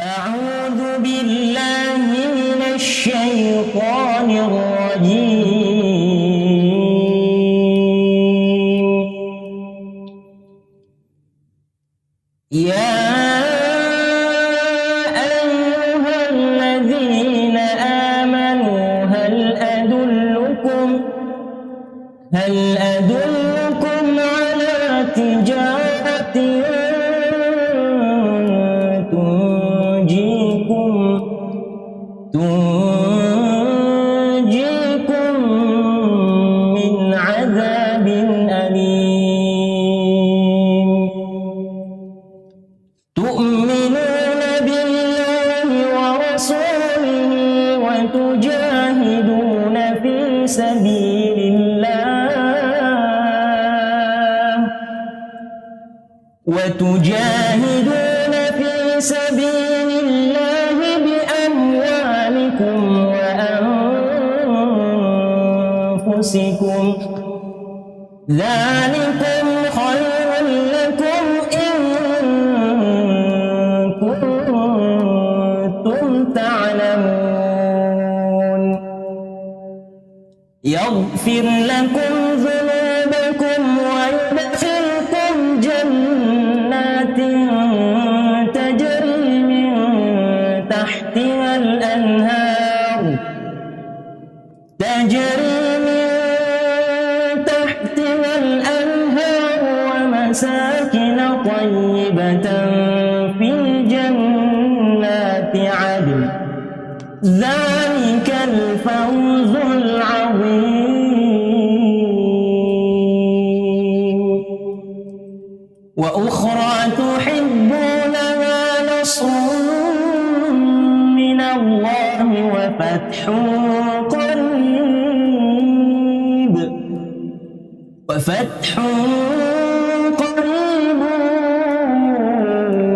أعوذ بالله من الشيطان الرجيم. يا أيها الذين آمنوا هل أدلكم على تجارة تنجيكم من عذاب أليم. تؤمنون بالله ورسوله وتجاهدون في سبيل الله بأموالكم وأنفسكم، ذلكم خير لكم إن كنتم تعلمون. يغفر لكم ذنوبكم ويدخلكم جنات تجري من تحتها الأنهار ومساكن طيبة في جنات عدن، ذلك الفوز العظيم. وأخرى تحبونها نصر من الله وفتح قريب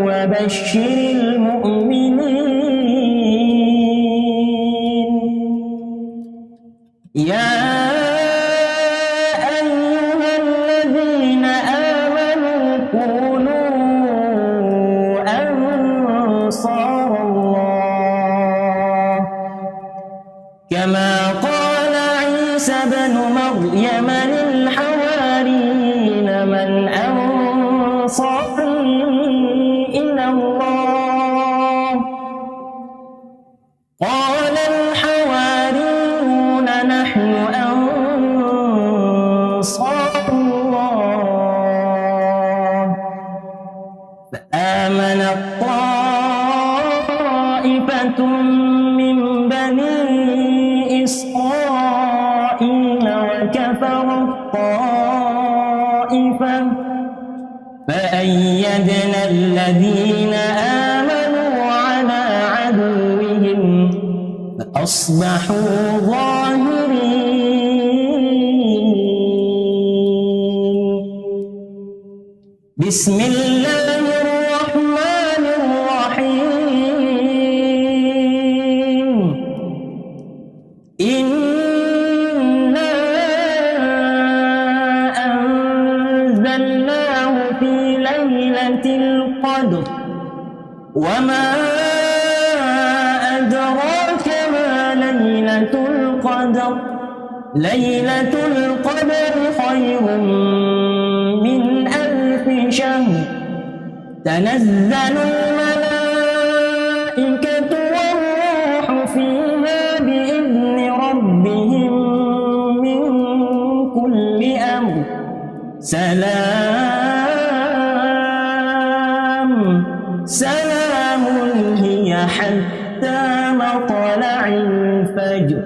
وبشر المؤمنين. يا أيها الذين آمنوا كونوا أنصار الله كما قال عيسى بن مريم للحواريين من أنصاري إلى الله؟ قال الحواريون نحن أنصار الله. فآمنت طائفة من بني إسرائيل وكفرت طائفة فأيدنا الذين آمنوا على عدوهم فأصبحوا ظاهرين. بسم الله الرحمن الرحيم. إنا أنزلناه في ليلة القدر وما أدراك ما ليلة القدر. ليلة القدر خير من ألف شهر. تنزل الملائكة والروح فيها بإذن ربهم من كل أمر. سلام هي حتى مطلع الفجر.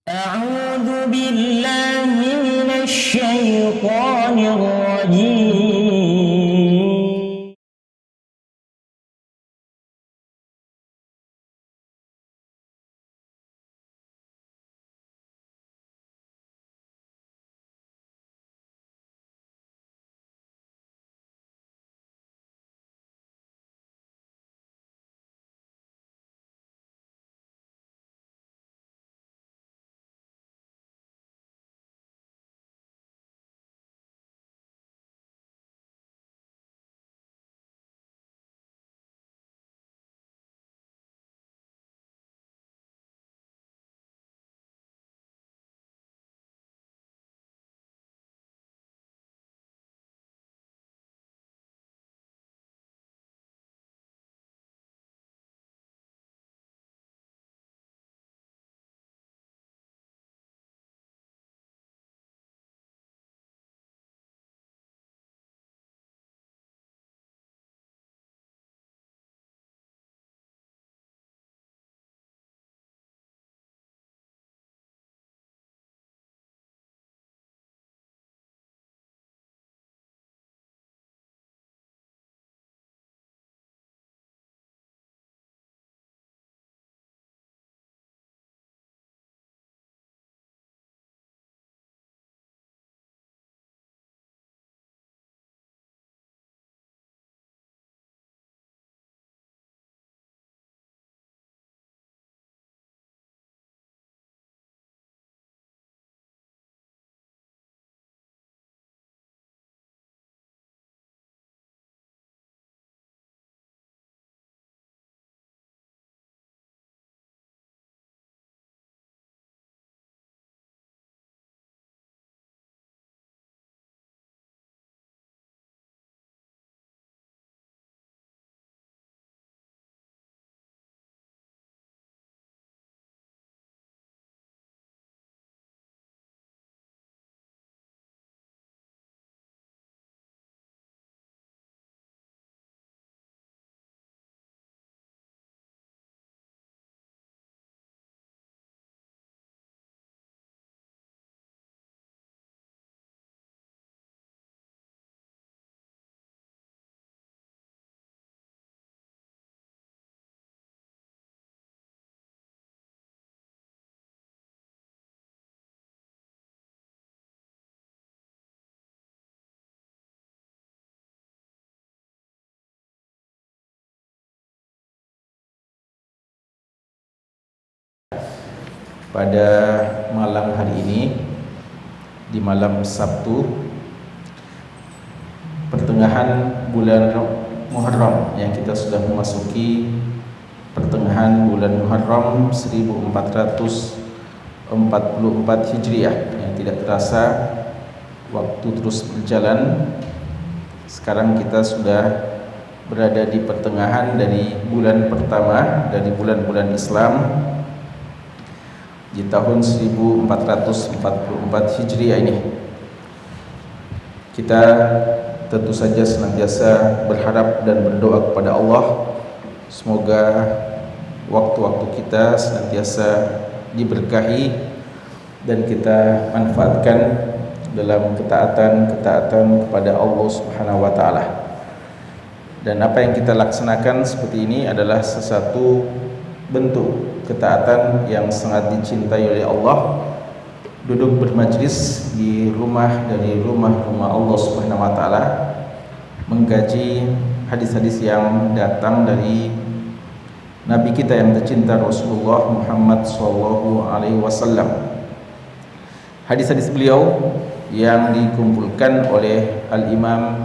أعوذ بالله من الشيطان الرجيم. pada malam hari ini, di malam Sabtu pertengahan bulan Muharram, yang kita sudah memasuki pertengahan bulan Muharram 1444 Hijriah, yang tidak terasa waktu terus berjalan. Sekarang kita sudah berada di pertengahan dari bulan pertama dari bulan-bulan Islam di tahun 1444 Hijriah ini. Kita tentu saja senantiasa berharap dan berdoa kepada Allah, semoga waktu-waktu kita senantiasa diberkahi dan kita manfaatkan dalam ketaatan kepada Allah Subhanahu wa taala. Dan apa yang kita laksanakan seperti ini adalah sesuatu bentuk ketaatan yang sangat dicintai oleh Allah. Duduk bermajlis di rumah dari rumah-rumah Allah Subhanahu wa taala, mengkaji hadis-hadis yang datang dari Nabi kita yang tercinta Rasulullah Muhammad sallallahu alaihi wasallam. Hadis-hadis beliau yang dikumpulkan oleh Al-Imam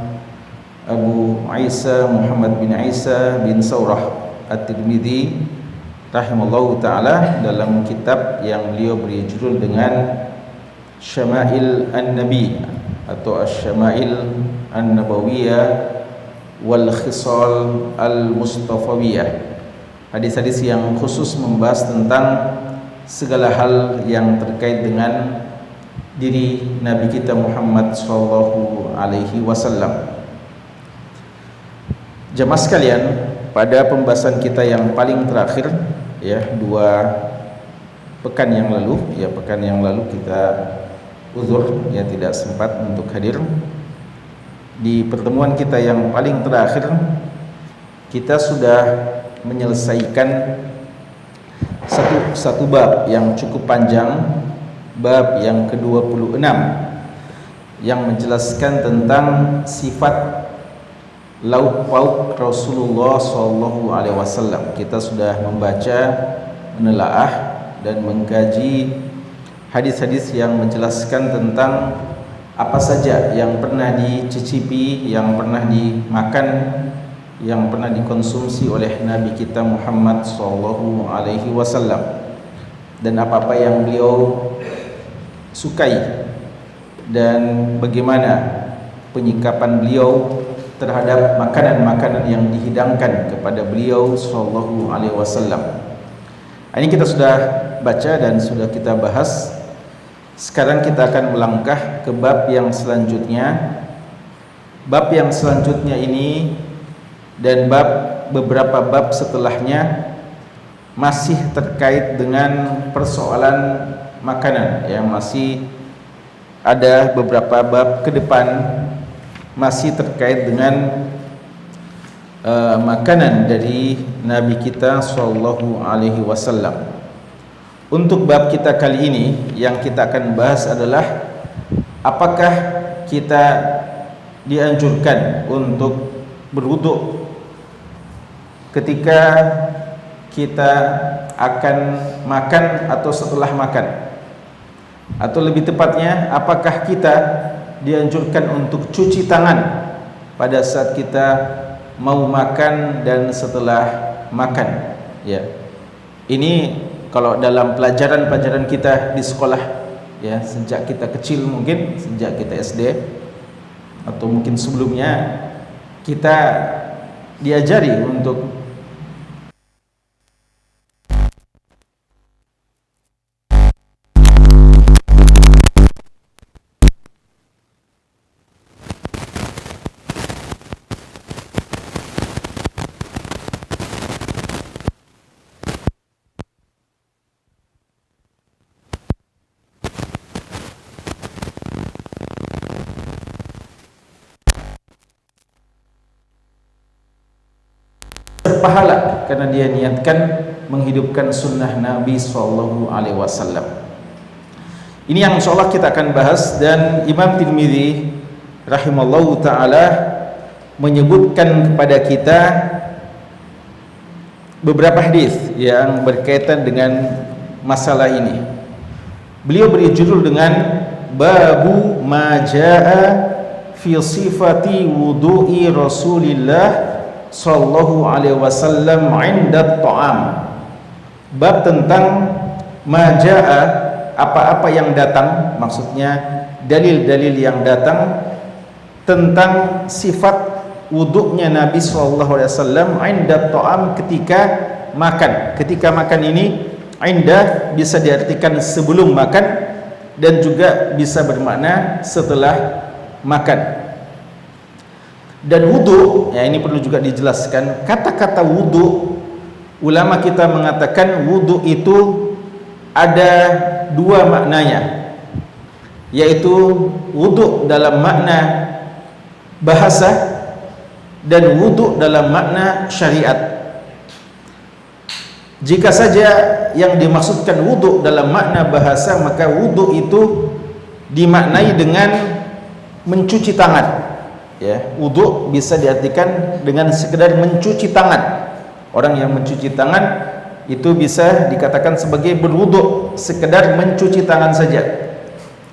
Abu Isa Muhammad bin Isa bin Saurah At-Tirmidzi rahimallahu ta'ala dalam kitab yang beliau beri judul dengan Syama'il An-Nabi atau Asy-Syama'il An-Nabawiyah wal Khisal Al-Mustafawiyah. Hadis-hadis yang khusus membahas tentang segala hal yang terkait dengan diri Nabi kita Muhammad sallallahu alaihi wasallam. Jemaah sekalian, pada pembahasan kita yang paling terakhir, ya, pekan yang lalu kita uzur, ya, tidak sempat untuk hadir. Di pertemuan kita yang paling terakhir, kita sudah menyelesaikan satu bab yang cukup panjang, bab yang ke-26, yang menjelaskan tentang sifat lauk pauk Rasulullah sallallahu alaihi wasallam. Kita sudah membaca, menelaah dan mengkaji hadis-hadis yang menjelaskan tentang apa saja yang pernah dicicipi, yang pernah dimakan, yang pernah dikonsumsi oleh Nabi kita Muhammad sallallahu alaihi wasallam, dan apa-apa yang beliau sukai dan bagaimana penyikapan beliau terhadap makanan-makanan yang dihidangkan kepada beliau sallallahu alaihi wasallam. Ini kita sudah baca dan sudah kita bahas. Sekarang kita akan melangkah ke bab yang selanjutnya. Bab yang selanjutnya ini dan beberapa bab setelahnya masih terkait dengan persoalan makanan, yang masih ada beberapa bab ke depan masih terkait dengan makanan dari Nabi kita sallallahu alaihi wasallam. Untuk bab kita kali ini yang kita akan bahas adalah apakah kita dianjurkan untuk berwudu ketika kita akan makan atau setelah makan, atau lebih tepatnya apakah kita dianjurkan untuk cuci tangan pada saat kita mau makan dan setelah makan, ya. Ini kalau dalam pelajaran kita di sekolah, ya, sejak kita kecil, mungkin sejak kita SD atau mungkin sebelumnya, kita diajari untuk berpahala karena dia niatkan menghidupkan sunnah Nabi sallallahu alaihi wasallam. Ini yang insyaallah kita akan bahas, dan Imam Tirmidzi rahimallahu taala menyebutkan kepada kita beberapa hadis yang berkaitan dengan masalah ini. Beliau beri judul dengan Babu ma jaa fi sifati wudu'i Rasulillah sallallahu alaihi wasallam 'inda ta'am. Bab tentang ma jaa, apa-apa yang datang, maksudnya dalil-dalil yang datang tentang sifat wuduknya Nabi sallallahu alaihi wasallam 'inda ta'am, ketika makan. Ketika makan ini, 'inda bisa diartikan sebelum makan dan juga bisa bermakna setelah makan. Dan wudu, ya ini perlu juga dijelaskan. Kata-kata wudu, ulama kita mengatakan wudu itu ada dua maknanya, yaitu wudu dalam makna bahasa dan wudu dalam makna syariat. Jika saja yang dimaksudkan wudu dalam makna bahasa, maka wudu itu dimaknai dengan mencuci tangan. Ya, wudu bisa diartikan dengan sekedar mencuci tangan. Orang yang mencuci tangan itu bisa dikatakan sebagai berwudu, sekedar mencuci tangan saja.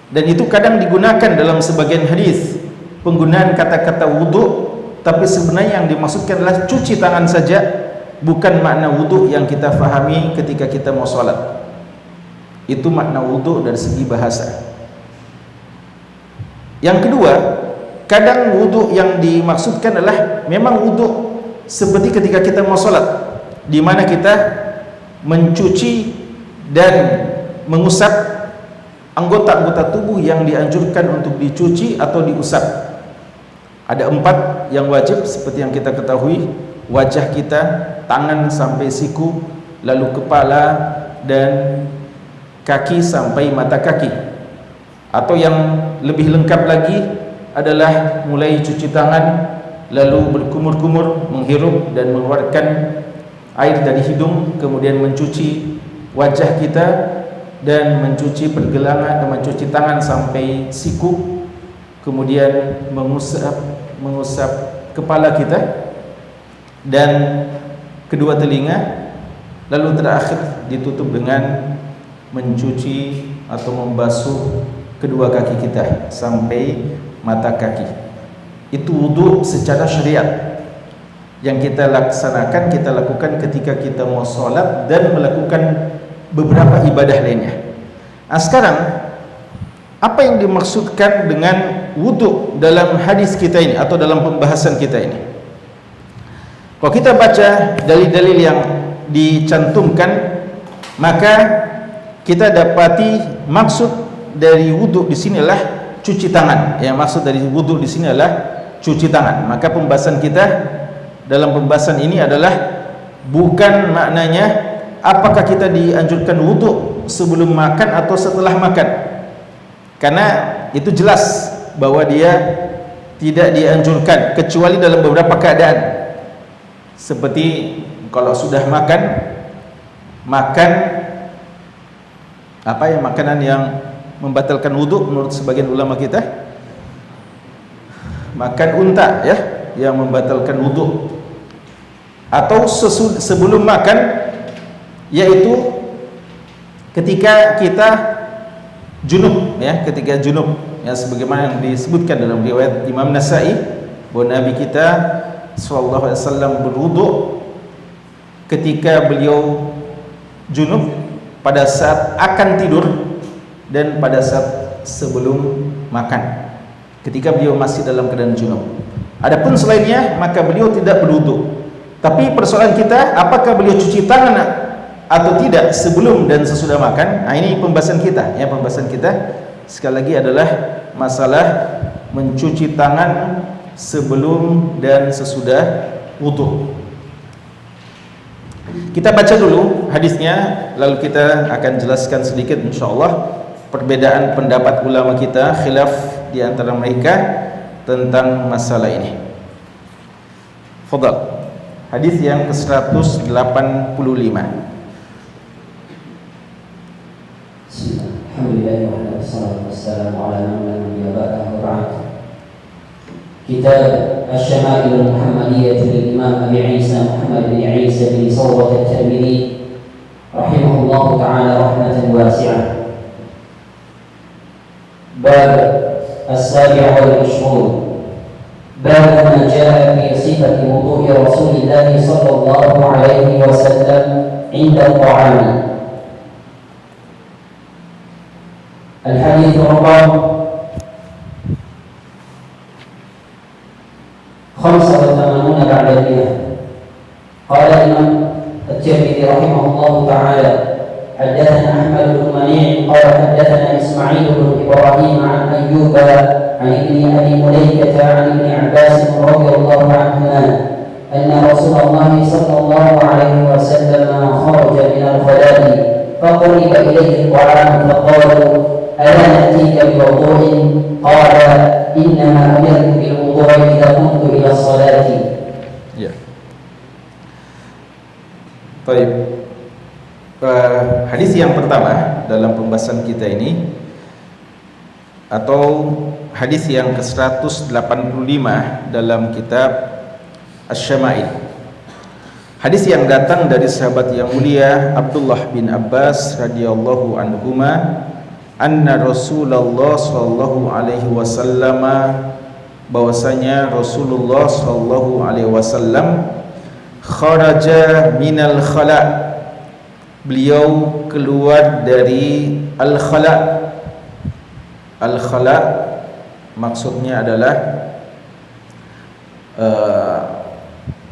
Dan itu kadang digunakan dalam sebagian hadis, penggunaan kata-kata wudu, tapi sebenarnya yang dimaksudkan adalah cuci tangan saja, bukan makna wudu yang kita fahami ketika kita mau sholat. Itu makna wudu dari segi bahasa. Yang kedua, kadang wudu yang dimaksudkan adalah memang wudu seperti ketika kita mau sholat, di mana kita mencuci dan mengusap anggota-anggota tubuh yang dianjurkan untuk dicuci atau diusap. Ada 4 yang wajib seperti yang kita ketahui: wajah kita, tangan sampai siku, lalu kepala dan kaki sampai mata kaki. Atau yang lebih lengkap lagi adalah mulai cuci tangan, lalu berkumur-kumur, menghirup dan mengeluarkan air dari hidung, kemudian mencuci wajah kita dan mencuci pergelangan, mencuci tangan sampai siku, kemudian mengusap kepala kita dan kedua telinga, lalu terakhir ditutup dengan mencuci atau membasuh kedua kaki kita sampai mata kaki. Itu wudu secara syariat yang kita laksanakan, kita lakukan ketika kita mau sholat dan melakukan beberapa ibadah lainnya. Nah, sekarang apa yang dimaksudkan dengan wudu dalam hadis kita ini atau dalam pembahasan kita ini? Kalau kita baca dalil-dalil yang dicantumkan, maka kita dapati maksud dari wudu di sini adalah cuci tangan. Ya, maksud dari wudu di sini adalah cuci tangan. Maka pembahasan kita dalam pembahasan ini adalah bukan maknanya apakah kita dianjurkan wudu sebelum makan atau setelah makan. Karena itu jelas bahwa dia tidak dianjurkan kecuali dalam beberapa keadaan. Seperti kalau sudah makan apa ya, makanan yang membatalkan wudu menurut sebagian ulama kita, makan unta ya, yang membatalkan wudu. Atau sebelum makan, yaitu ketika kita junub ya, ketika junub ya, sebagaimana yang disebutkan dalam riwayat Imam Nasai bahwa Nabi kita sallallahu alaihi wasallam berwudu ketika beliau junub pada saat akan tidur dan pada saat sebelum makan, ketika beliau masih dalam keadaan junub. Adapun selainnya maka beliau tidak berwudu. Tapi persoalan kita, apakah beliau cuci tangan atau tidak sebelum dan sesudah makan? Nah, ini pembahasan kita ya. Pembahasan kita sekali lagi adalah masalah mencuci tangan sebelum dan sesudah wudu. Kita baca dulu hadisnya, lalu kita akan jelaskan sedikit insyaallah perbedaan pendapat ulama kita, khilaf di antara mereka tentang masalah ini. Fadhal. Hadis yang ke-185. Alhamdulillah wassalatu wassalamu ala man la nabiyya ba'dahu ba'd. Kitab Asy-Syama'il Muhammadiyah lil Imam Abi Isa Muhammad bin Isa bin Sawrat at-Tirmidzi rahimahullahu taala rahmatan wasi'ah. باب السابع والعشرون باب ما جاء في صفة وضوء رسول الله صلى الله عليه وسلم عند الطعام. الحديث رقم 85 بعد المئة. قال الإمام الترمذي رحمه الله تعالى: حدثنا أحمد بن منيع قال حدثنا إسماعيل بن إبراهيم عن أيوب عن ابن أبي مليكة عن ابن عباس رضي الله عنهما أن رسول الله صلى الله عليه وسلم خرج من الخلاء فقرب إليه الطعام فقالوا: ألا نأتيك بوضوء؟ قال: إنما أمرت بالوضوء إذا قمت إلى الصلاة. Ya. Baik. Hadis yang pertama dalam pembahasan kita ini, atau hadis yang ke-185 dalam kitab Asy-Syama'il. Hadis yang datang dari sahabat yang mulia Abdullah bin Abbas radhiyallahu anhuma, anna Rasulullah sallallahu alaihi wasallam, bahwasanya Rasulullah sallallahu alaihi wasallam kharaja minal khala', beliau keluar dari al-khala'. Al-khala' maksudnya adalah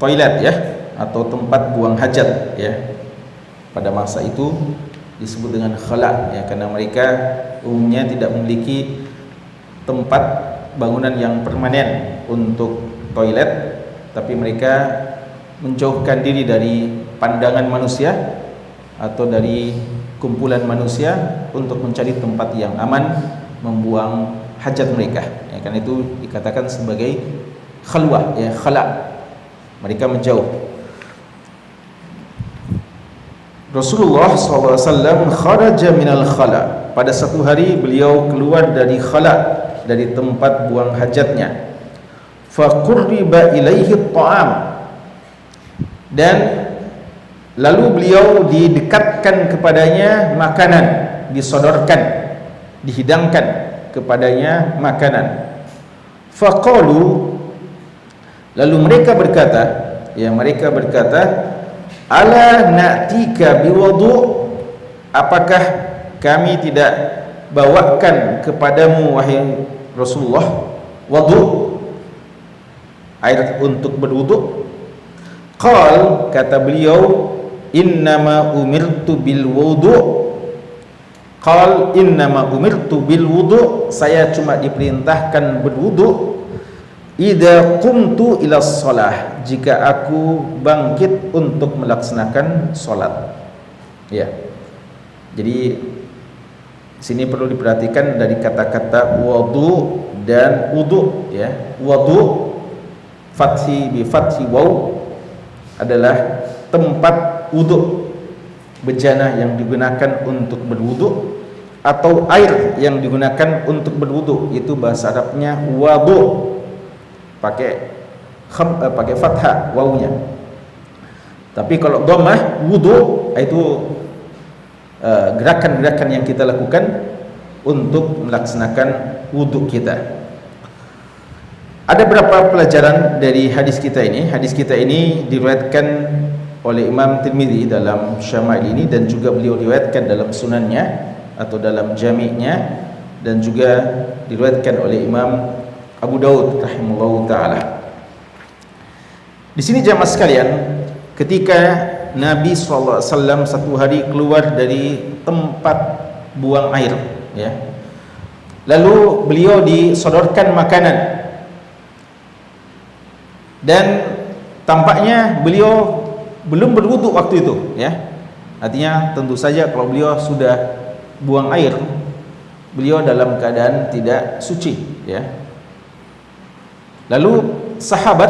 toilet ya, atau tempat buang hajat ya. Pada masa itu disebut dengan khala' ya, karena mereka umumnya tidak memiliki tempat bangunan yang permanen untuk toilet, tapi mereka menjauhkan diri dari pandangan manusia atau dari kumpulan manusia untuk mencari tempat yang aman membuang hajat mereka ya, karena itu dikatakan sebagai khalwah ya, khala'. Mereka menjauh. Rasulullah SAW kharaja minal khala', pada satu hari beliau keluar dari khala', dari tempat buang hajatnya. Faqurriba ilaihi ta'am, dan lalu beliau didekatkan kepadanya makanan, disodorkan, dihidangkan kepadanya makanan. Faqalu, lalu mereka berkata, ala na'tika biwudu', apakah kami tidak bawakan kepadamu wahai Rasulullah wudu', air untuk berwudu'? Qal, kata beliau, innama umirtu bil wudu'. Qal innama umirtu bil wudu', saya cuma diperintahkan berwudu' idza qumtu ila shalah, jika aku bangkit untuk melaksanakan salat. Ya. Jadi sini perlu diperhatikan dari kata-kata wudu dan wudu ya. Wudu fathi bi fathi waw adalah tempat wudu, bejana yang digunakan untuk berwudu atau air yang digunakan untuk berwudu, itu bahasa Arabnya wudu, pakai fathah wawunya. Tapi kalau dhammah wudu itu gerakan-gerakan yang kita lakukan untuk melaksanakan wudu kita. Ada berapa pelajaran dari hadis kita ini? Hadis kita ini diriwayatkan oleh Imam Tirmidzi dalam Syama'il ini, dan juga beliau riwayatkan dalam sunannya atau dalam jami'nya, dan juga diriwayatkan oleh Imam Abu Daud rahimahullahu taala. Di sini jamaah sekalian, ketika Nabi SAW satu hari keluar dari tempat buang air ya, lalu beliau disodorkan makanan, dan tampaknya beliau belum berwudu waktu itu ya. Artinya tentu saja kalau beliau sudah buang air, beliau dalam keadaan tidak suci ya. Lalu sahabat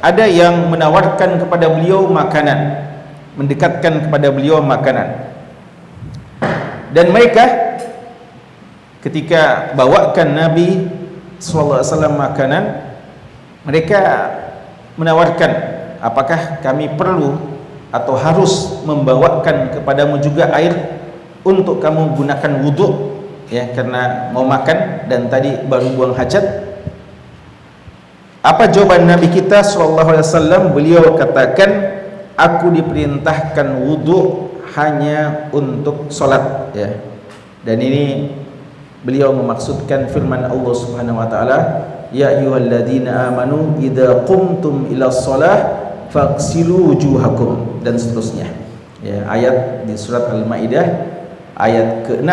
ada yang menawarkan kepada beliau makanan, mendekatkan kepada beliau makanan, dan mereka ketika bawakan Nabi SAW makanan, mereka menawarkan, apakah kami perlu atau harus membawakan kepadamu juga air untuk kamu gunakan wudu? ya, karena mau makan dan tadi baru buang hajat. Apa jawaban Nabi kita sallallahu alaihi wasallam? Beliau katakan, aku diperintahkan wudu hanya untuk salat, ya. Dan ini beliau memaksudkan firman Allah Subhanahu wa taala, ya ayyuhalladzina amanu idza qumtum ila shalah faghsilu wujuhakum, dan seterusnya. Ya, ayat di surat Al-Maidah ayat ke-6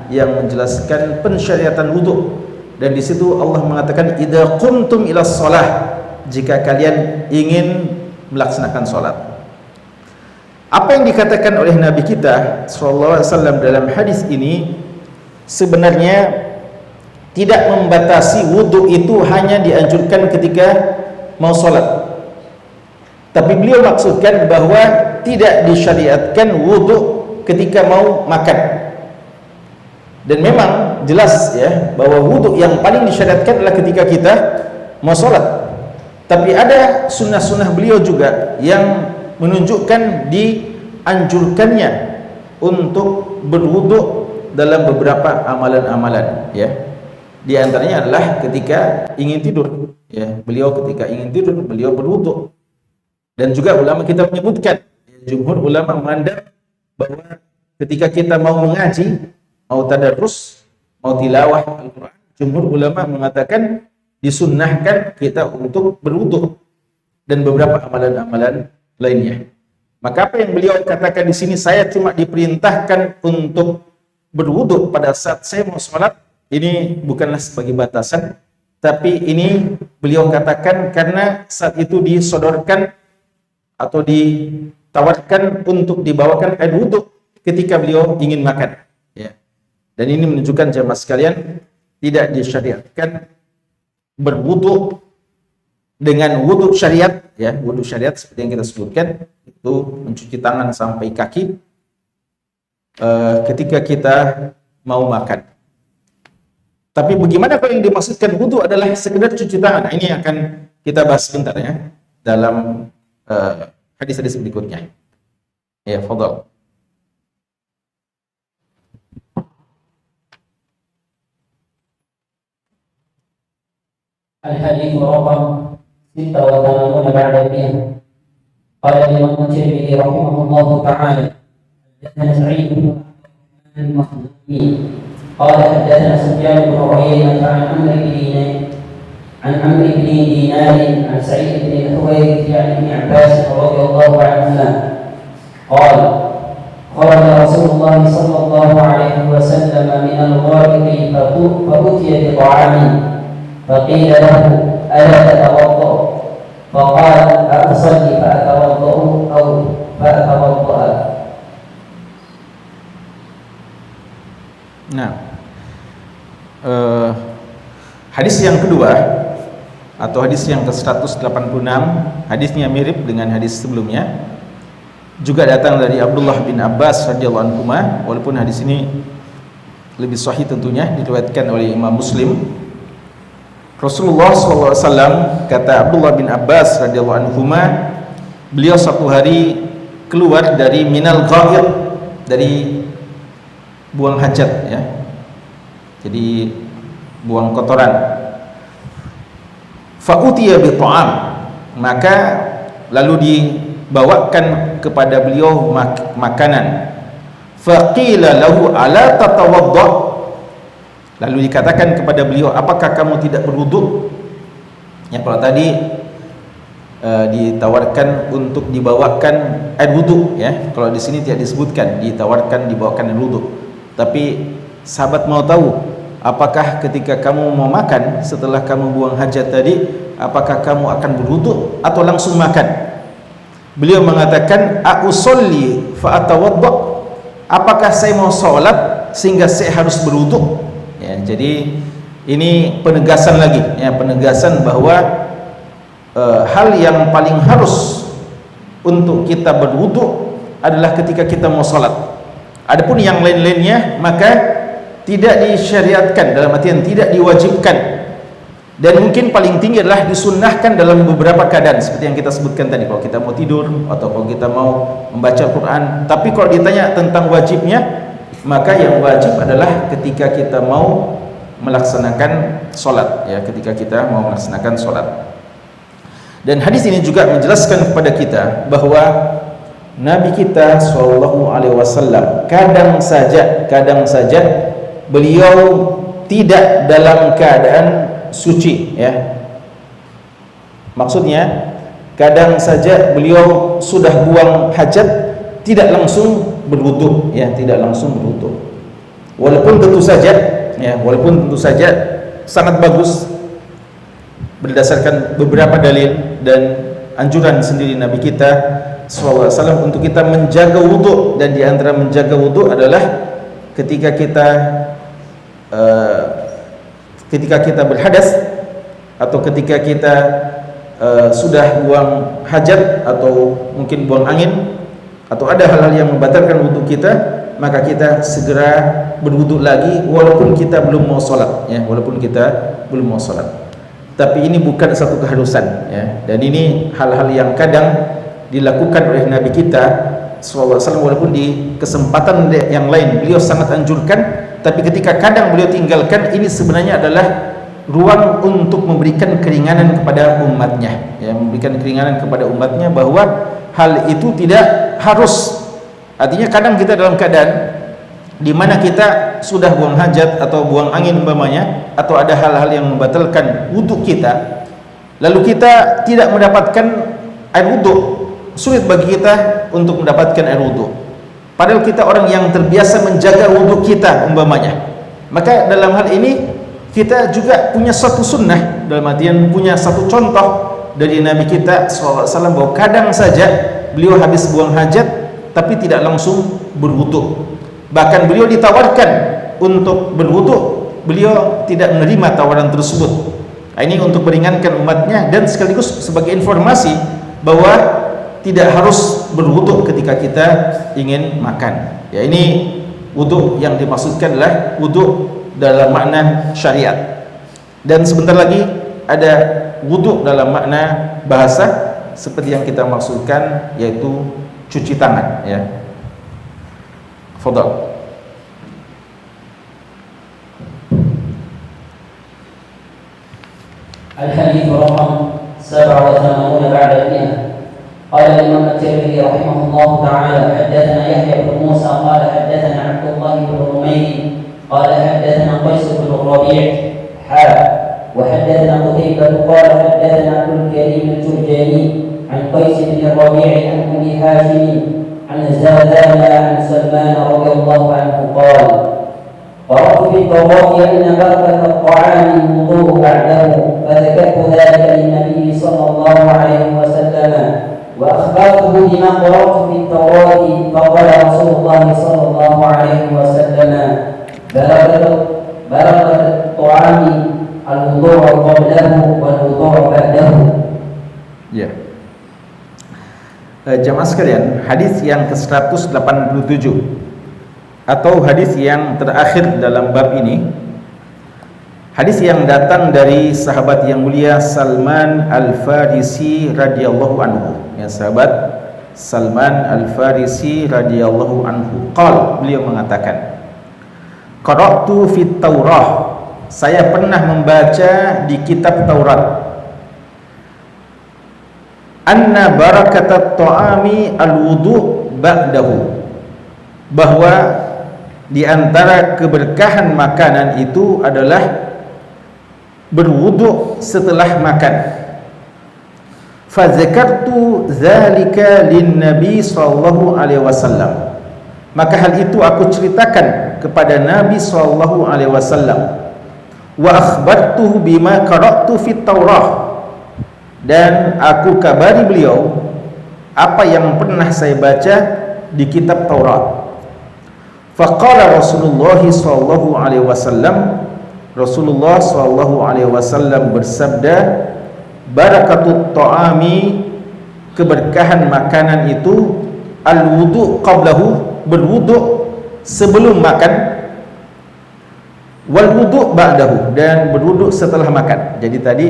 yang menjelaskan pensyariatan wudu. Dan di situ Allah mengatakan idza qumtum ila shalah, jika kalian ingin melaksanakan salat. Apa yang dikatakan oleh Nabi kita sallallahu alaihi wasallam dalam hadis ini sebenarnya tidak membatasi wudu itu hanya dianjurkan ketika mau salat. Tapi beliau maksudkan bahwa tidak disyariatkan wudu ketika mau makan. Dan memang jelas ya bahwa wudu yang paling disyariatkan adalah ketika kita mau sholat. Tapi ada sunnah-sunnah beliau juga yang menunjukkan dianjurkannya untuk berwudu dalam beberapa amalan-amalan, ya. Di antaranya adalah ketika ingin tidur, ya. Beliau ketika ingin tidur beliau berwudu. Dan juga ulama kita menyebutkan, jumhur ulama memandang bahwa ketika kita mau mengaji, mau tadarrus, mau tilawah Al-Quran, jumhur ulama mengatakan disunnahkan kita untuk berwudu dan beberapa amalan-amalan lainnya. Maka apa yang beliau katakan di sini, saya cuma diperintahkan untuk berwudu pada saat saya mau sholat, ini bukanlah sebagai batasan, tapi ini beliau katakan karena saat itu disodorkan atau ditawarkan untuk dibawakan air wudu ketika beliau ingin makan, ya. Dan ini menunjukkan jemaah sekalian tidak disyariatkan berwudu dengan wudu syariat, ya. Wudu syariat seperti yang kita sebutkan itu mencuci tangan sampai kaki ketika kita mau makan. Tapi bagaimana kalau yang dimaksudkan wudu adalah sekedar cuci tangan? Nah, ini akan kita bahas sebentar, ya, dalam hadis-hadis berikutnya. Ya, fadhal. الحديث رقم 86 بعد 100. قال الإمام الترمذي رحمه الله تعالى حدثنا سعيد بن المخزومي قال حدثنا سفيان بن عيينة عن عمرو بن دينار عن سعيد بن الحويرث عن ابن عباس رضي الله عنهما قال خرج رسول الله صلى الله عليه وسلم من الغائط فأتي بطعام فقيل له ألا تتوضأ؟ فقال أصلي فأتوضأ أو فأتوضأ. Nah, hadis yang kedua atau hadis yang ke-186, hadisnya mirip dengan hadis sebelumnya, juga datang dari Abdullah bin Abbas radhiyallahu anhu, walaupun hadis ini lebih sahih tentunya, diriwayatkan oleh Imam Muslim. Rasulullah SAW, kata Abdullah bin Abbas radhiyallahu anhu, beliau satu hari keluar dari minal ghaid, dari buang hajat, ya. Jadi buang kotoran. Fa'utiya bi ta'am, maka lalu dibawakan kepada beliau makanan. Faqila lahu ala tatawadda, lalu dikatakan kepada beliau, apakah kamu tidak berwudu? Ya, kalau tadi ditawarkan untuk dibawakan air wudu, ya. Kalau di sini tidak disebutkan ditawarkan dibawakan air wudu. Tapi sahabat mau tahu, apakah ketika kamu mau makan setelah kamu buang hajat tadi, apakah kamu akan berwudu atau langsung makan? Beliau mengatakan, "A'usolli fa atawadda?" Apakah saya mau sholat sehingga saya harus berwudu? Ya, jadi ini penegasan lagi, ya, penegasan bahwa hal yang paling harus untuk kita berwudu adalah ketika kita mau sholat. Adapun yang lain-lainnya maka tidak disyariatkan, dalam artian tidak diwajibkan, dan mungkin paling tinggi adalah disunnahkan dalam beberapa keadaan seperti yang kita sebutkan tadi, kalau kita mau tidur atau kalau kita mau membaca Al-Quran. Tapi kalau ditanya tentang wajibnya, maka yang wajib adalah ketika kita mau melaksanakan sholat, ya, ketika kita mau melaksanakan sholat. Dan hadis ini juga menjelaskan kepada kita bahwa Nabi kita Shallallahu Alaihi Wasallam kadang saja beliau tidak dalam keadaan suci, ya. Maksudnya kadang saja beliau sudah buang hajat tidak langsung berwudu, ya, tidak langsung berwudu. Walaupun tentu saja sangat bagus berdasarkan beberapa dalil dan anjuran sendiri Nabi kita SAW untuk kita menjaga wudu, dan di antara menjaga wudu adalah ketika kita berhadas atau ketika kita sudah buang hajat atau mungkin buang angin atau ada hal-hal yang membatalkan wudu kita, maka kita segera berwudu lagi walaupun kita belum mau sholat, ya, Tapi ini bukan satu keharusan, ya. Dan ini hal-hal yang kadang dilakukan oleh Nabi kita SAW, walaupun di kesempatan yang lain beliau sangat anjurkan, tapi ketika kadang beliau tinggalkan, ini sebenarnya adalah ruang untuk memberikan keringanan kepada umatnya, ya, bahwa hal itu tidak harus. Artinya kadang kita dalam keadaan di mana kita sudah buang hajat atau buang angin umpamanya, atau ada hal-hal yang membatalkan wudu kita, lalu kita tidak mendapatkan air wudu, sulit bagi kita untuk mendapatkan air wudu, padahal kita orang yang terbiasa menjaga wudu kita umpamanya. Maka dalam hal ini kita juga punya satu sunnah, dalam artian punya satu contoh dari Nabi kita SAW, bahwa kadang saja beliau habis buang hajat tapi tidak langsung berwudu. Bahkan beliau ditawarkan untuk berwudu, beliau tidak menerima tawaran tersebut. Nah, ini untuk meringankan umatnya dan sekaligus sebagai informasi bahwa tidak harus berwudu ketika kita ingin makan. Ya, ini wudu yang dimaksudkan adalah wudu dalam makna syariat. Dan sebentar lagi ada wudu dalam makna bahasa seperti yang kita maksudkan, yaitu cuci tangan, ya. Fadhal. الحديث رقم 87 بعد المئة. قال الإمام الترمذي رحمه الله تعالى: حدثنا يحيى بن موسى قال حدثنا عبد الله بن رميل قال حدثنا قيس بن الربيع وحدثنا قتيبة قال حدثنا عبد الكريم الجرجاني عن قيس بن الربيع عن أبي هاشم عن زادان عن سلمان رضي الله عنه قال: قرأت في التوراة أن بركة الطعام الوضوء بعده، فذكرت ذلك للنبي صلى الله عليه وسلم وأخبرته بما قرأت في التوراة، فقال رسول الله صلى الله عليه وسلم: بركة الطعام الوضوء قبله والوضوء بعده. Ya. Jamaah sekalian, hadis yang ke-187 atau hadis yang terakhir dalam bab ini, hadis yang datang dari sahabat yang mulia Salman Al-Farisi radhiyallahu anhu, ya, sahabat Salman Al-Farisi radhiyallahu anhu. Beliau mengatakan, qara'tu fit Taurah, saya pernah membaca di kitab Taurat, anna barakatat ta'ami al-wudu' ba'dahu, bahwa di antara keberkahan makanan itu adalah berwudu setelah makan. Fa zakartu dzalika lin Nabi sallallahu alaihi wasallam, maka hal itu aku ceritakan kepada Nabi sallallahu alaihi wasallam. Wa akhbartuhu bima qara'tu fit Taurah, dan aku kabari beliau apa yang pernah saya baca di kitab Taurat. Faqala Rasulullah sallallahu alaihi wasallam, Rasulullah sallallahu alaihi wasallam bersabda, barakatut ta'ami, keberkahan makanan itu, al-wudu qablahu, berwudu sebelum makan, wal wudu ba'dahu, dan berwudu setelah makan. Jadi tadi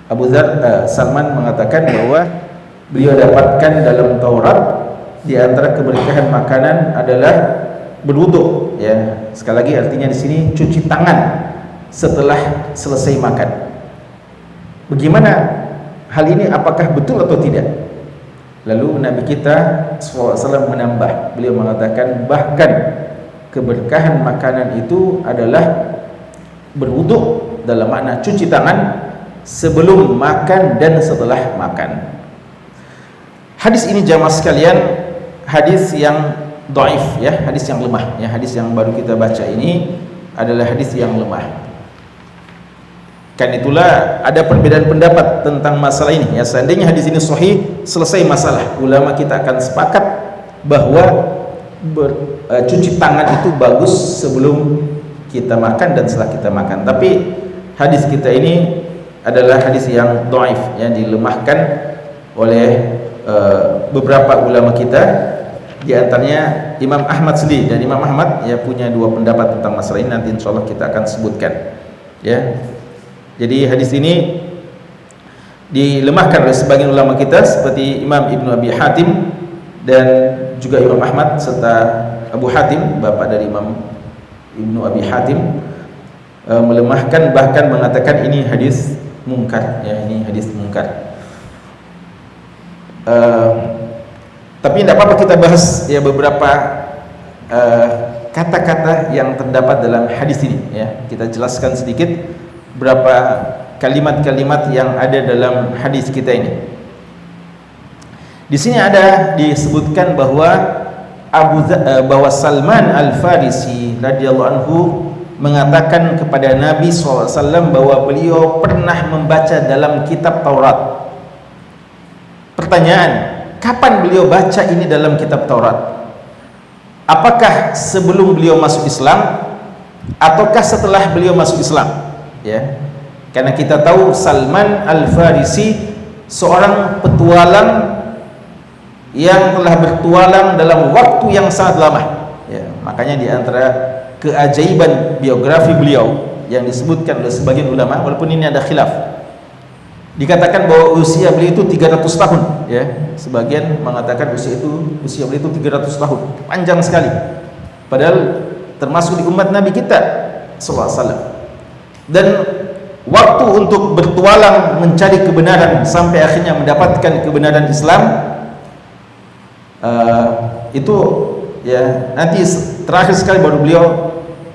Abu Dzar Salman mengatakan bahwa beliau dapatkan dalam Taurat di antara keberkahan makanan adalah berwudu, ya. Sekali lagi artinya di sini cuci tangan setelah selesai makan. Bagaimana hal ini, apakah betul atau tidak? Lalu Nabi kita SAW menambah, beliau mengatakan bahkan keberkahan makanan itu adalah berwudu dalam makna cuci tangan sebelum makan dan setelah makan. Hadis ini jamaah sekalian, hadis yang dhaif, ya, hadis yang lemah, ya. Hadis yang baru kita baca ini adalah hadis yang lemah. Kan itulah ada perbedaan pendapat tentang masalah ini, ya. Seandainya hadis ini sahih, selesai masalah. Ulama kita akan sepakat bahwa cuci tangan itu bagus sebelum kita makan dan setelah kita makan. Tapi hadis kita ini adalah hadis yang dhaif, yang dilemahkan oleh beberapa ulama kita. Di antaranya Imam Ahmad sendiri, dan Imam Ahmad ya punya dua pendapat tentang masalah ini, nanti insyaallah kita akan sebutkan, ya. Jadi hadis ini dilemahkan oleh sebagian ulama kita seperti Imam Ibnu Abi Hatim dan juga Imam Ahmad serta Abu Hatim, bapak dari Imam Ibnu Abi Hatim, melemahkan, bahkan mengatakan ini hadis mungkar, ya, ini hadis mungkar. Tapi tidak apa-apa kita bahas, ya, beberapa kata-kata yang terdapat dalam hadis ini, ya. Kita jelaskan sedikit berapa kalimat-kalimat yang ada dalam hadis kita ini. Di sini ada disebutkan bahwa bahwa Salman Al-Farisi radhiyallahu anhu mengatakan kepada Nabi SAW bahwa beliau pernah membaca dalam kitab Taurat. Pertanyaan, kapan beliau baca ini dalam kitab Taurat? Apakah sebelum beliau masuk Islam ataukah setelah beliau masuk Islam? Ya, karena kita tahu Salman Al-Farisi seorang petualang yang telah bertualang dalam waktu yang sangat lama, ya. Makanya di antara keajaiban biografi beliau yang disebutkan oleh sebagian ulama, walaupun ini ada khilaf, dikatakan bahwa usia beliau itu 300 tahun, ya. Sebagian mengatakan usia beliau itu 300 tahun, panjang sekali. Padahal termasuk di umat Nabi kita sallallahu alaihi wasallam. Dan waktu untuk bertualang mencari kebenaran sampai akhirnya mendapatkan kebenaran Islam, itu, ya, nanti terakhir sekali baru beliau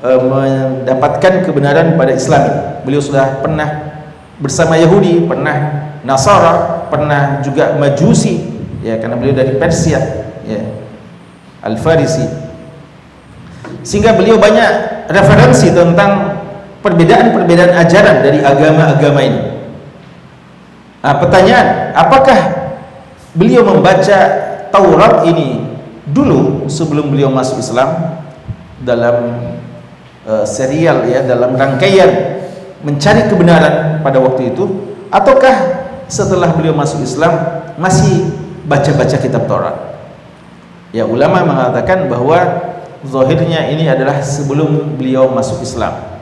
mendapatkan kebenaran pada Islam. Beliau sudah pernah bersama Yahudi, pernah Nasara, pernah juga Majusi, ya, karena beliau dari Persia, ya, Al-Farisi. Sehingga beliau banyak referensi tentang perbedaan-perbedaan ajaran dari agama-agama ini. Pertanyaan, apakah beliau membaca Taurat ini dulu sebelum beliau masuk Islam dalam serial, ya, dalam rangkaian mencari kebenaran pada waktu itu, ataukah setelah beliau masuk Islam masih baca-baca kitab Taurat? Ya, ulama mengatakan bahwa zahirnya ini adalah sebelum beliau masuk Islam.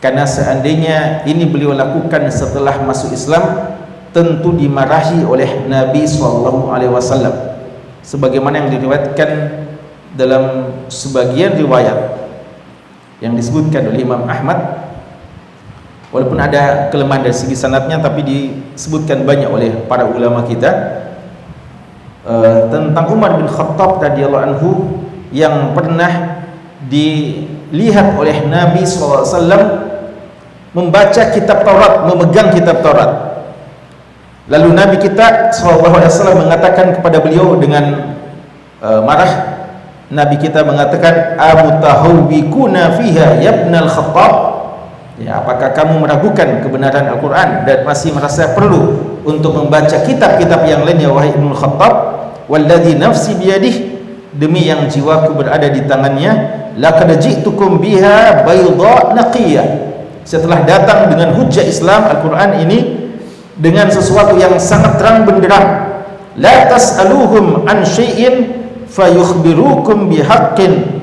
Karena seandainya ini beliau lakukan setelah masuk Islam, tentu dimarahi oleh Nabi SAW, sebagaimana yang diriwayatkan dalam sebagian riwayat yang disebutkan oleh Imam Ahmad. Walaupun ada kelemahan dari segi sanadnya, tapi disebutkan banyak oleh para ulama kita tentang Umar bin Khattab radhiyallahu anhu yang pernah dilihat oleh Nabi SAW membaca kitab Taurat, memegang kitab Taurat. Lalu Nabi kita SAW mengatakan kepada beliau dengan marah, Nabi kita mengatakan, amutahawwikuna fiha yabnal Khattab, ya, apakah kamu meragukan kebenaran Al-Quran dan masih merasa perlu untuk membaca kitab-kitab yang lainnya, wahai Ibnu Khattab? Walladzi nafsi biyadih, demi yang jiwaku berada di tangannya, laqad ji'tukum biha bayda naqiyah, setelah datang dengan hujjah Islam Al-Quran ini dengan sesuatu yang sangat terang benderang. La tas'aluhum an syai'in fayukhbirukum bihaqqin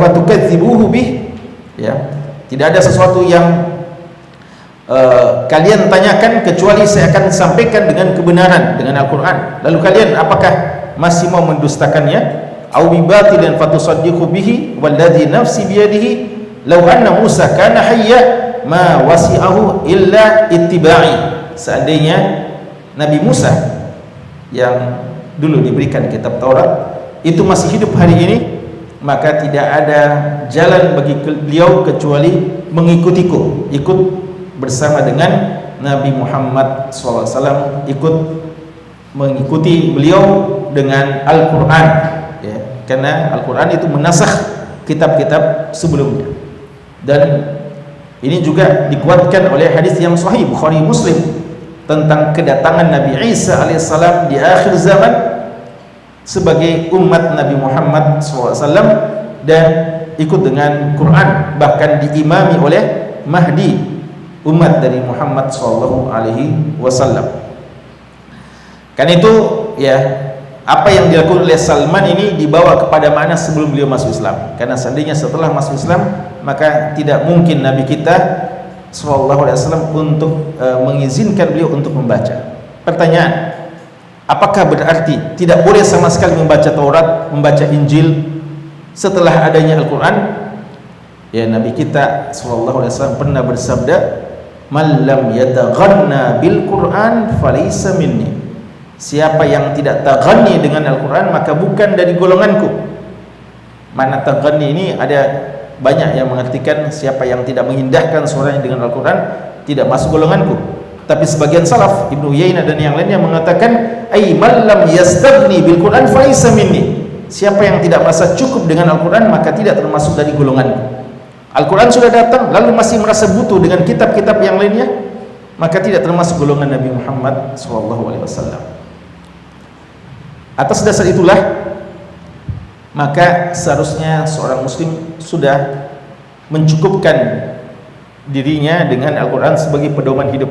fatukadzibuhu bih, ya, tidak ada sesuatu yang kalian tanyakan kecuali saya akan sampaikan dengan kebenaran, dengan Al-Quran. Lalu kalian apakah masih mau mendustakannya, au bi batilin fatusaddiqu bihi walladzi nafsi biyadihi law anna Musa kana hayya ma wasi'ahu illa ittiba'i. Seandainya Nabi Musa yang dulu diberikan kitab Taurat itu masih hidup hari ini, maka tidak ada jalan bagi beliau kecuali mengikutiku, ikut bersama dengan Nabi Muhammad SAW, ikut mengikuti beliau dengan Al-Quran, ya, karena Al-Quran itu menasakh kitab-kitab sebelumnya. Dan ini juga dikuatkan oleh hadis yang sahih Bukhari Muslim tentang kedatangan Nabi Isa alaihissalam di akhir zaman sebagai umat Nabi Muhammad SAW dan ikut dengan Quran, bahkan diimami oleh Mahdi, umat dari Muhammad SAW. Karena itu ya, apa yang dilakukan oleh Salman ini dibawa kepada makna sebelum beliau masuk Islam. Karena seandainya setelah masuk Islam, maka tidak mungkin Nabi kita SAW untuk mengizinkan beliau untuk membaca. Pertanyaan, apakah berarti tidak boleh sama sekali membaca Taurat, membaca Injil setelah adanya Al-Quran? Ya, Nabi kita SAW pernah bersabda, "Man lam yataghanna bil Quran falaysa minni." Siapa yang tidak taghanni dengan Al-Quran maka bukan dari golonganku. Mana taghanni ini ada banyak yang mengartikan siapa yang tidak mengindahkan suaranya dengan Al-Quran tidak masuk golonganku. Tapi sebagian salaf, Ibnu Uyainah dan yang lainnya mengatakan, "Ai man lam yastaghni bil Quran falaysa minni." Siapa yang tidak merasa cukup dengan Al-Quran maka tidak termasuk dari golonganku. Al-Quran sudah datang lalu masih merasa butuh dengan kitab-kitab yang lainnya, maka tidak termasuk golongan Nabi Muhammad SAW. Atas dasar itulah maka seharusnya seorang muslim sudah mencukupkan dirinya dengan Al-Quran sebagai pedoman hidup.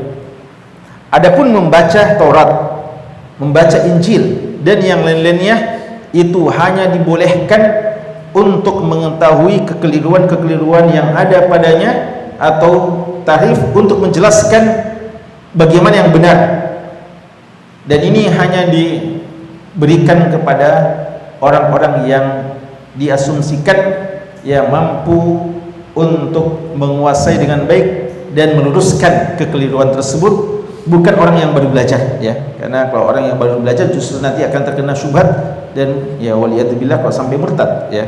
Adapun membaca Taurat, membaca Injil dan yang lain-lainnya itu hanya dibolehkan untuk mengetahui kekeliruan-kekeliruan yang ada padanya atau tahrif untuk menjelaskan bagaimana yang benar. Dan ini hanya diberikan kepada orang-orang yang diasumsikan yang mampu untuk menguasai dengan baik dan meluruskan kekeliruan tersebut, bukan orang yang baru belajar, ya. Karena kalau orang yang baru belajar justru nanti akan terkena syubhat dan ya waliyadzubillah kalau sampai murtad, ya.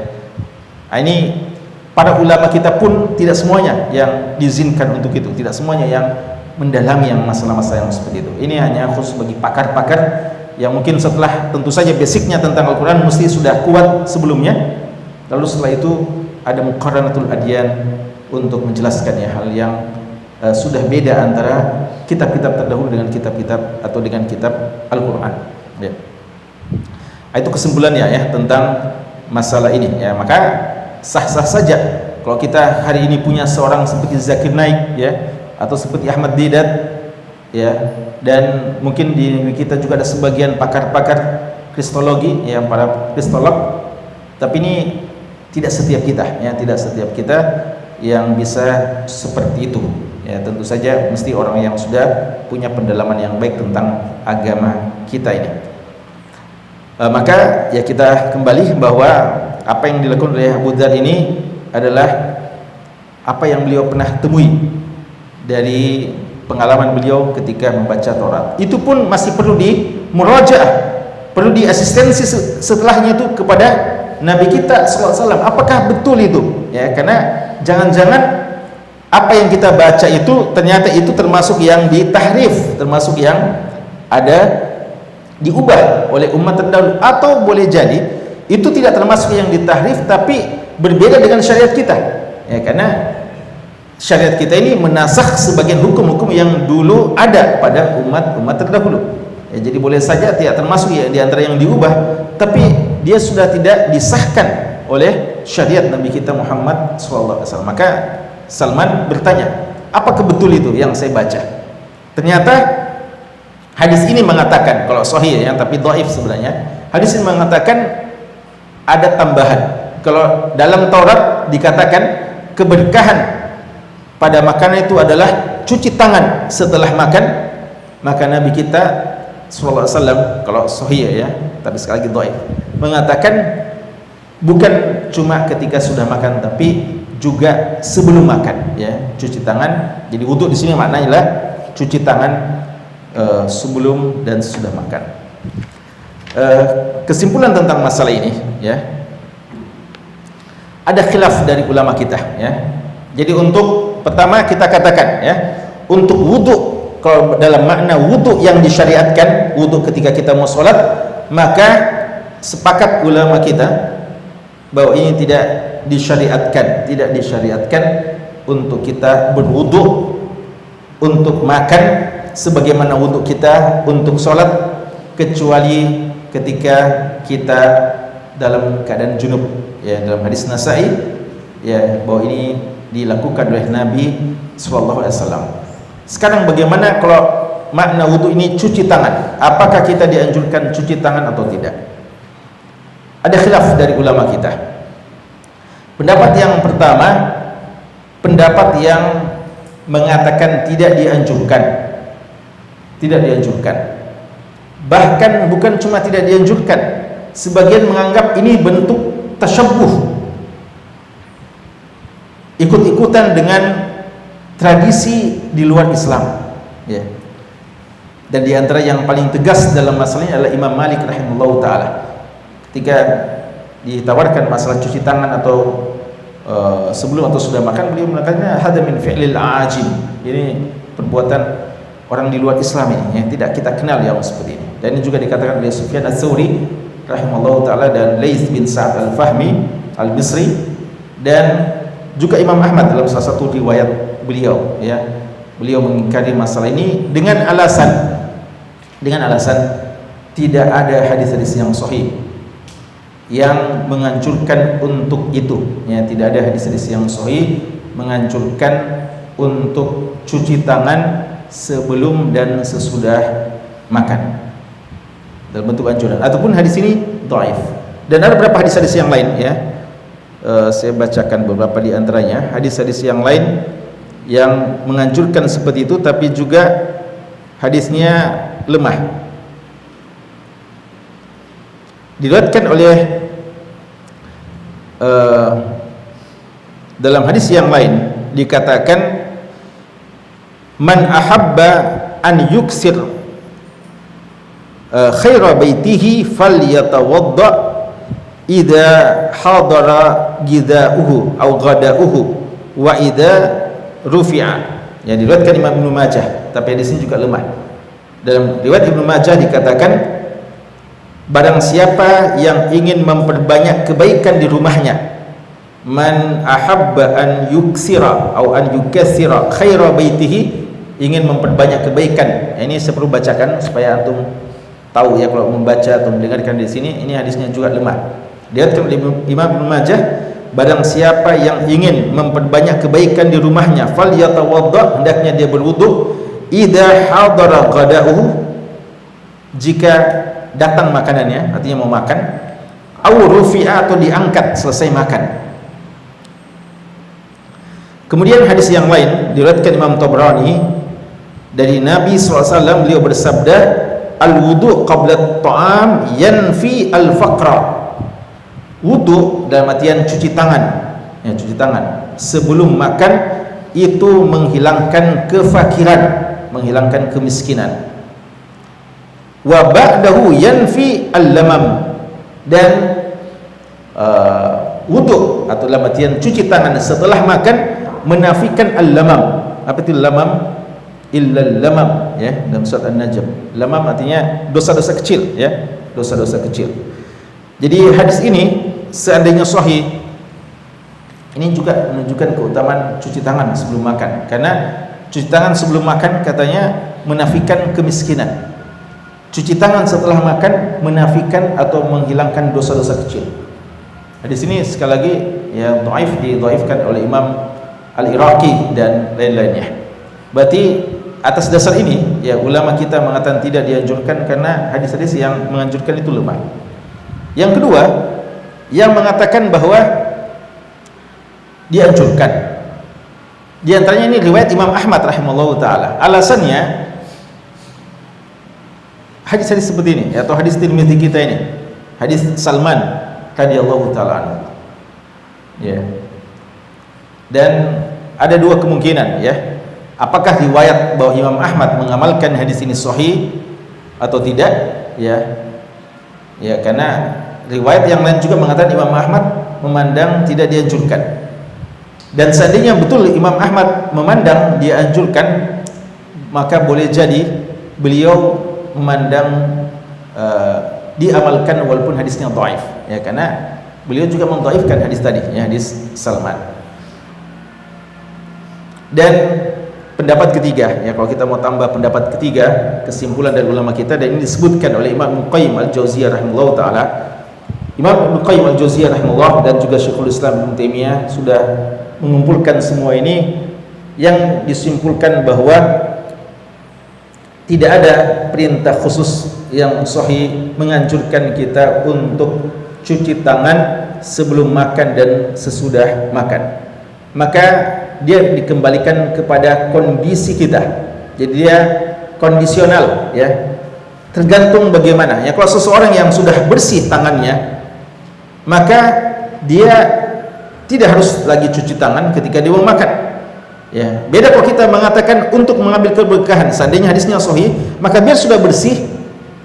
Nah, ini para ulama kita pun tidak semuanya yang diizinkan untuk itu, tidak semuanya yang mendalami yang masalah-masalah yang seperti itu. Ini hanya khusus bagi pakar-pakar yang mungkin setelah tentu saja basicnya tentang Al-Quran mesti sudah kuat sebelumnya, lalu setelah itu ada muqarranatul adyan untuk menjelaskan ya hal yang sudah beda antara kitab-kitab terdahulu dengan kitab-kitab atau dengan kitab Al-Quran, ya. Itu kesimpulannya ya tentang masalah ini, ya. Maka sah-sah saja kalau kita hari ini punya seorang seperti Zakir Naik, ya, atau seperti Ahmad Didat, ya, dan mungkin di kita juga ada sebagian pakar-pakar kristologi, ya, para kristolog. Tapi ini tidak setiap kita, ya, tidak setiap kita yang bisa seperti itu, ya. Tentu saja mesti orang yang sudah punya pendalaman yang baik tentang agama kita ini. Maka ya kita kembali bahwa apa yang dilakukan oleh Abu Dzar ini adalah apa yang beliau pernah temui dari pengalaman beliau ketika membaca Taurat. Itu pun masih perlu di murajaah, perlu di asistensi setelahnya itu kepada Nabi kita SAW. Apakah betul itu? Ya, karena jangan-jangan apa yang kita baca itu ternyata itu termasuk yang ditahrif, termasuk yang ada diubah oleh umat terdahulu, atau boleh jadi itu tidak termasuk yang ditahrif tapi berbeda dengan syariat kita, ya, karena syariat kita ini menasakh sebagian hukum-hukum yang dulu ada pada umat terdahulu, ya. Jadi boleh saja tidak termasuk ya di antara yang diubah, tapi dia sudah tidak disahkan oleh syariat Nabi kita Muhammad SAW. Maka Salman bertanya, apakah betul itu yang saya baca? Ternyata hadis ini mengatakan, kalau sahih ya, tapi dhaif sebenarnya, hadis ini mengatakan ada tambahan. Kalau dalam Taurat dikatakan keberkahan pada makanan itu adalah cuci tangan setelah makan, maka Nabi kita sallallahu alaihi wasallam, kalau sahih ya, tapi sekali lagi dhaif, mengatakan bukan cuma ketika sudah makan, tapi juga sebelum makan, ya, cuci tangan. Jadi wudu di sini maknanya adalah cuci tangan sebelum dan sesudah makan. Kesimpulan tentang masalah ini, ya, ada khilaf dari ulama kita, ya. Jadi untuk pertama kita katakan, ya, untuk wudu, kalau dalam makna wudu yang disyariatkan, wudu ketika kita mau sholat, maka sepakat ulama kita bahwa ini tidak disyariatkan untuk kita berwudu untuk makan sebagaimana wudu kita untuk sholat, kecuali ketika kita dalam keadaan junub, ya, dalam hadis Nasai, ya, bahwa ini dilakukan oleh Nabi sallallahu alaihi wasallam. Sekarang bagaimana kalau makna wudu ini cuci tangan? Apakah kita dianjurkan cuci tangan atau tidak? Ada khilaf dari ulama kita. Pendapat yang pertama, pendapat yang mengatakan tidak dianjurkan. Tidak dianjurkan. Bahkan bukan cuma tidak dianjurkan, sebagian menganggap ini bentuk tasyabbuh, ikut-ikutan dengan tradisi di luar Islam, ya. Dan di antara yang paling tegas dalam masalah ini adalah Imam Malik rahimahullahu taala. Ketika ditawarkan masalah cuci tangan atau sebelum atau sudah makan, beliau mengatakannya hada min fi'lil ajim. Ini perbuatan orang di luar Islam ini, yang tidak kita kenal yang seperti ini. Dan ini juga dikatakan oleh Sufyan Ats-Tsauri rahimahullahu taala dan Laits bin Sa'ad Al-Fahmi Al-Misri, dan juga Imam Ahmad dalam salah satu riwayat beliau, ya. Beliau mengingkari masalah ini dengan alasan tidak ada hadis-hadis yang sahih yang menganjurkan untuk itu, ya. Tidak ada hadis-hadis yang sahih menganjurkan untuk cuci tangan sebelum dan sesudah makan dalam bentuk anjuran, ataupun hadis ini dhaif. Dan ada beberapa hadis-hadis yang lain, ya. Saya bacakan beberapa di antaranya, hadis-hadis yang lain yang menganjurkan seperti itu, tapi juga hadisnya lemah. Diriwayatkan oleh dalam hadis yang lain dikatakan, man ahabba an yuksir khaira baitihi falyatawadda idza hadara gidauhu aw ghadauhu wa idza rufi'a. Yang diriwayatkan Imam Ibnu Majah, tapi di sini juga lemah. Dalam riwayat Ibnu Majah dikatakan, barang siapa yang ingin memperbanyak kebaikan di rumahnya, man ahabba an yuksira atau an yukassira khaira baitihi, ingin memperbanyak kebaikan. Ini saya perlu bacakan supaya antum tahu, ya, kalau membaca atau mendengarkan di sini, ini hadisnya juga lemah. Diriwayatkan oleh Imam Ibnu Majah, barang siapa yang ingin memperbanyak kebaikan di rumahnya, falyatawadda, hendaknya dia berwudu, idza hadara ghada'uhu, jika datang makanannya, artinya mau makan, aw rufi'a, atau diangkat selesai makan. Kemudian hadis yang lain diriwayatkan Imam Tabrani dari Nabi SAW, beliau bersabda, al-wudu qabla at-ta'am yanfi al-faqra. Wudu dalam artian cuci tangan, ya, cuci tangan sebelum makan itu menghilangkan kefakiran, menghilangkan kemiskinan. Wa ba'dahu yanfi al-lamam, dan wudu atau dalam artian cuci tangan setelah makan menafikan al-lamam. Apa itu lamam? Illa al-lamam, ya, dalam surat An-Najm. Lamam artinya dosa-dosa kecil, ya, dosa-dosa kecil. Jadi hadis ini seandainya sahih, ini juga menunjukkan keutamaan cuci tangan sebelum makan, karena cuci tangan sebelum makan katanya menafikan kemiskinan. Cuci tangan setelah makan menafikan atau menghilangkan dosa-dosa kecil. Hadis ini sekali lagi, ya, dhaif, didhaifkan oleh Imam Al-Iraqi dan lain-lainnya. Berarti atas dasar ini, ya, ulama kita mengatakan tidak dianjurkan karena hadis-hadis yang menganjurkan itu lemah. Yang kedua, yang mengatakan bahwa dianjurkan, di antaranya ini riwayat Imam Ahmad rahimahullahu taala. Alasannya, hadis-hadis seperti ini atau hadis Tirmidzi kita ini, hadis Salman radhiyallahu taala anhu. Ya. Dan ada dua kemungkinan ya. Apakah riwayat bahwa Imam Ahmad mengamalkan hadis ini sahih atau tidak? Ya. Ya, karena riwayat yang lain juga mengatakan Imam Ahmad memandang tidak dianjurkan. Dan seandainya betul Imam Ahmad memandang dianjurkan, maka boleh jadi beliau memandang diamalkan walaupun hadisnya dhaif ya, karena beliau juga mendhaifkan hadis tadi ya, hadis Salman. Dan pendapat ketiga ya, kalau kita mau tambah pendapat ketiga, kesimpulan dari ulama kita, dan ini disebutkan oleh Imam Ibnu Qayyim al-Jauziyah rahimahullah taala. Imam Ibnu Qayyim al-Jauziyah rahimahullah dan juga Syekhul Islam Ibnu Taimiyah sudah mengumpulkan semua ini, yang disimpulkan bahwa tidak ada perintah khusus yang sahih menganjurkan kita untuk cuci tangan sebelum makan dan sesudah makan. Maka dia dikembalikan kepada kondisi kita. Jadi dia kondisional ya. Tergantung bagaimana. Ya, kalau seseorang yang sudah bersih tangannya, maka dia tidak harus lagi cuci tangan ketika dia mau makan. Ya, beda kalau kita mengatakan untuk mengambil keberkahan, seandainya hadisnya sahih, maka biar sudah bersih,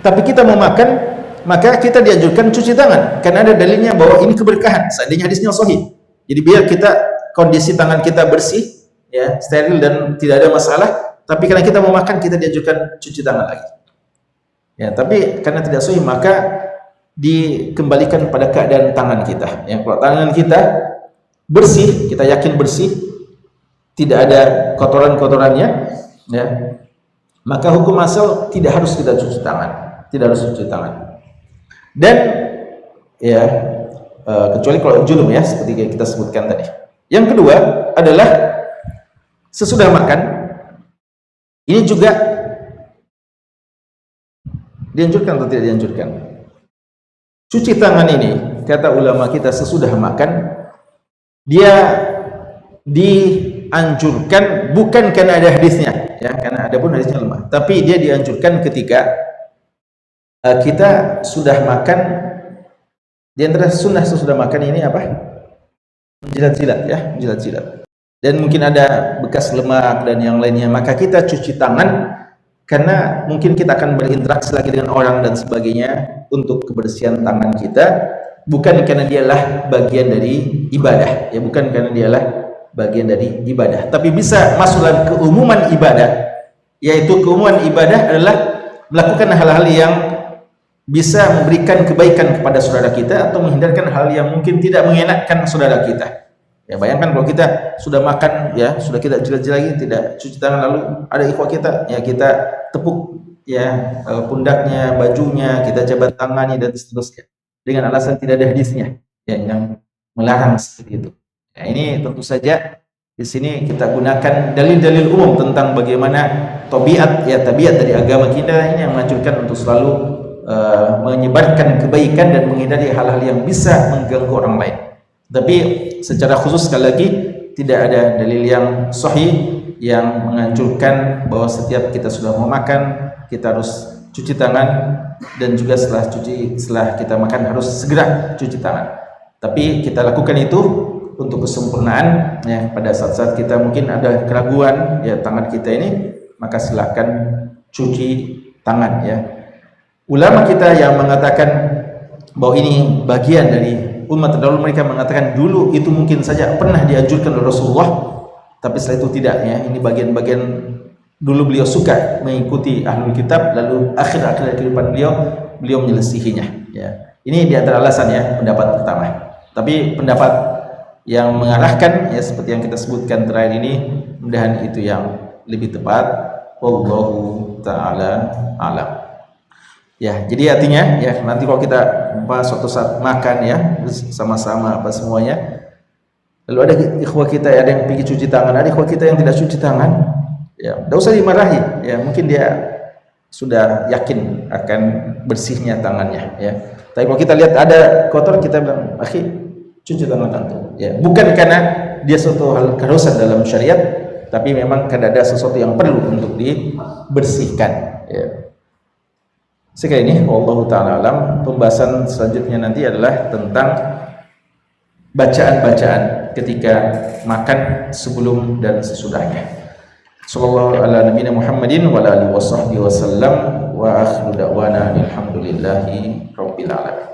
tapi kita mau makan, maka kita dianjurkan cuci tangan, karena ada dalilnya bahwa ini keberkahan. Seandainya hadisnya sahih, jadi biar kita kondisi tangan kita bersih, ya, steril dan tidak ada masalah. Tapi karena kita mau makan, kita dianjurkan cuci tangan lagi. Ya, tapi karena tidak sahih, maka dikembalikan pada keadaan tangan kita. Yang kalau tangan kita bersih, kita yakin bersih, tidak ada kotoran-kotorannya, ya, maka hukum asal tidak harus kita cuci tangan, tidak harus cuci tangan. Dan ya, kecuali kalau junub ya, seperti yang kita sebutkan tadi. Yang kedua adalah sesudah makan, ini juga dianjurkan atau tidak dianjurkan? Cuci tangan ini, kata ulama kita, sesudah makan, dia dianjurkan bukan karena ada hadisnya ya, karena ada pun hadisnya lemah, tapi dia dianjurkan ketika kita sudah makan. Di antara sunnah sesudah makan ini apa? Menjilat-jilat ya, menjilat-jilat. Dan mungkin ada bekas lemak dan yang lainnya, maka kita cuci tangan karena mungkin kita akan berinteraksi lagi dengan orang dan sebagainya, untuk kebersihan tangan kita, bukan karena dialah bagian dari ibadah ya, bukan karena dialah bagian dari ibadah, tapi bisa masuk dalam keumuman ibadah, yaitu keumuman ibadah adalah melakukan hal-hal yang bisa memberikan kebaikan kepada saudara kita atau menghindarkan hal yang mungkin tidak mengenakkan saudara kita. Ya, bayangkan kalau kita sudah makan ya, sudah kita jilat-jilat lagi, tidak cuci tangan, lalu ada ikhwah kita ya, kita tepuk ya pundaknya, bajunya, kita jabat tangannya dan seterusnya dengan alasan tidak ada hadisnya ya, yang melarang seperti itu. Nah, ini tentu saja di sini kita gunakan dalil-dalil umum tentang bagaimana tabiat dari agama kita ini yang menganjurkan untuk selalu menyebarkan kebaikan dan menghindari hal-hal yang bisa mengganggu orang lain. Tapi secara khusus sekali lagi tidak ada dalil yang sahih yang menganjurkan bahwa setiap kita sudah mau makan kita harus cuci tangan, dan juga setelah kita makan harus segera cuci tangan. Tapi kita lakukan itu untuk kesempurnaan ya, pada saat-saat kita mungkin ada keraguan ya tangan kita ini, maka silahkan cuci tangan ya. Ulama kita yang mengatakan bahwa ini bagian dari umat terdahulu, mereka mengatakan dulu itu mungkin saja pernah dianjurkan oleh Rasulullah, tapi setelah itu tidak ya. Ini bagian-bagian dulu beliau suka mengikuti ahlul kitab, lalu akhir-akhir kehidupan beliau menyelisihinya ya. Ini di antara alasan ya, pendapat pertama. Tapi pendapat yang mengarahkan ya seperti yang kita sebutkan terakhir ini, mudahan itu yang lebih tepat. Wallahu ta'ala alam. Ya, jadi artinya ya, nanti kalau kita suatu saat makan ya sama-sama apa semuanya, lalu ada ikhwah kita ada yang pergi cuci tangan, ada ikhwah kita yang tidak cuci tangan, ya tidak usah dimarahi ya, mungkin dia sudah yakin akan bersihnya tangannya ya. Tapi kalau kita lihat ada kotor, kita bilang, akhi, cuci tangan antum ya, bukan karena dia suatu hal keharusan dalam syariat, tapi memang karena ada sesuatu yang perlu untuk dibersihkan ya. Sekali ini wallahu taala alam. Pembahasan selanjutnya nanti adalah tentang bacaan-bacaan ketika makan sebelum dan sesudahnya. Sallallahu ala nabiyina Muhammadin wa ala alihi wasahbihi wasallam wa akhiru da'wana alhamdulillahi rabbil alamin.